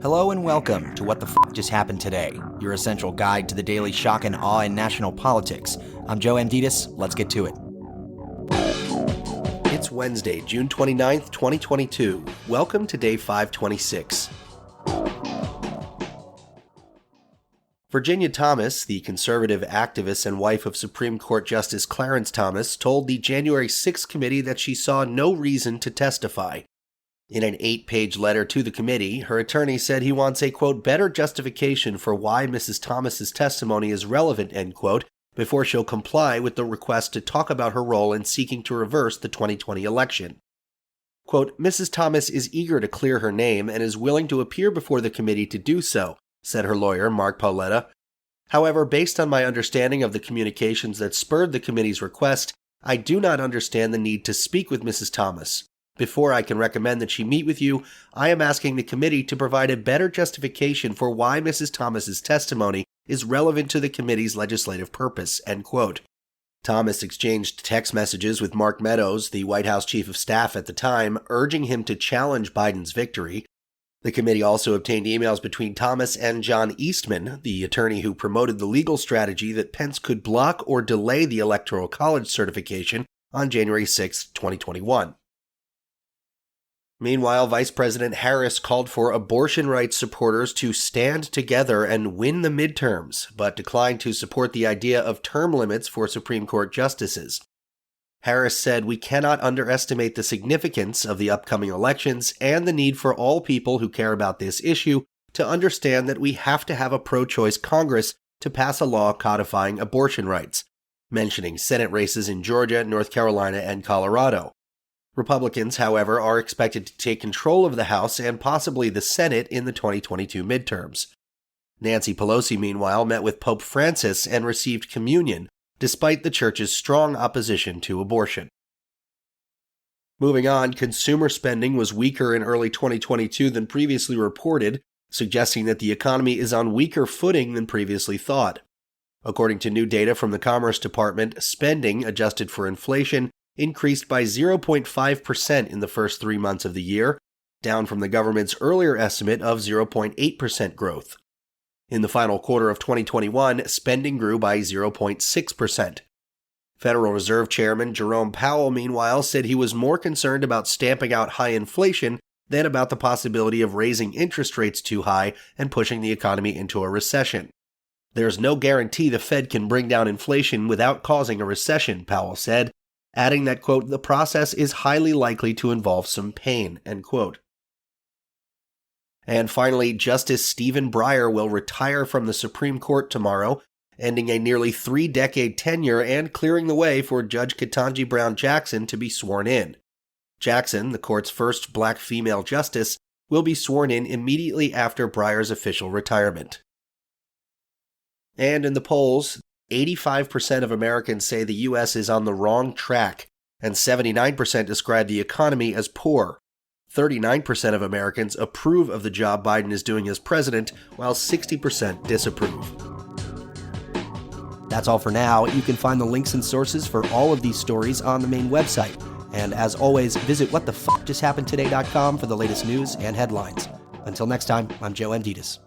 Hello and welcome to What the F*** Just Happened Today, your essential guide to the daily shock and awe in national politics. I'm Joe Amditis. Let's get to it. It's Wednesday, June 29th, 2022. Welcome to day 526. Virginia Thomas, the conservative activist and wife of Supreme Court Justice Clarence Thomas, told the January 6th committee that she saw no reason to testify. In an 8-page letter to the committee, her attorney said he wants a, quote, better justification for why Mrs. Thomas's testimony is relevant, end quote, before she'll comply with the request to talk about her role in seeking to reverse the 2020 election. Quote, Mrs. Thomas is eager to clear her name and is willing to appear before the committee to do so, said her lawyer, Mark Paoletta. However, based on my understanding of the communications that spurred the committee's request, I do not understand the need to speak with Mrs. Thomas. Before I can recommend that she meet with you, I am asking the committee to provide a better justification for why Mrs. Thomas's testimony is relevant to the committee's legislative purpose, end quote. Thomas exchanged text messages with Mark Meadows, the White House chief of staff at the time, urging him to challenge Biden's victory. The committee also obtained emails between Thomas and John Eastman, the attorney who promoted the legal strategy that Pence could block or delay the Electoral College certification on January 6, 2021. Meanwhile, Vice President Harris called for abortion rights supporters to stand together and win the midterms, but declined to support the idea of term limits for Supreme Court justices. Harris said, "We cannot underestimate the significance of the upcoming elections and the need for all people who care about this issue to understand that we have to have a pro-choice Congress to pass a law codifying abortion rights," mentioning Senate races in Georgia, North Carolina, and Colorado. Republicans, however, are expected to take control of the House and possibly the Senate in the 2022 midterms. Nancy Pelosi, meanwhile, met with Pope Francis and received communion, despite the church's strong opposition to abortion. Moving on, consumer spending was weaker in early 2022 than previously reported, suggesting that the economy is on weaker footing than previously thought. According to new data from the Commerce Department, spending, adjusted for inflation, increased by 0.5% in the first 3 months of the year, down from the government's earlier estimate of 0.8% growth. In the final quarter of 2021, spending grew by 0.6%. Federal Reserve Chairman Jerome Powell, meanwhile, said he was more concerned about stamping out high inflation than about the possibility of raising interest rates too high and pushing the economy into a recession. "There's no guarantee the Fed can bring down inflation without causing a recession," Powell said, adding that, quote, "the process is highly likely to involve some pain," end quote. And finally, Justice Stephen Breyer will retire from the Supreme Court tomorrow, ending a nearly 3-decade tenure and clearing the way for Judge Ketanji Brown Jackson to be sworn in. Jackson, the court's first black female justice, will be sworn in immediately after Breyer's official retirement. And in the polls, 85% of Americans say the U.S. is on the wrong track, and 79% describe the economy as poor. 39% of Americans approve of the job Biden is doing as president, while 60% disapprove. That's all for now. You can find the links and sources for all of these stories on the main website. And as always, visit whatthefjusthappenedtoday.com for the latest news and headlines. Until next time, I'm Joe Amditis.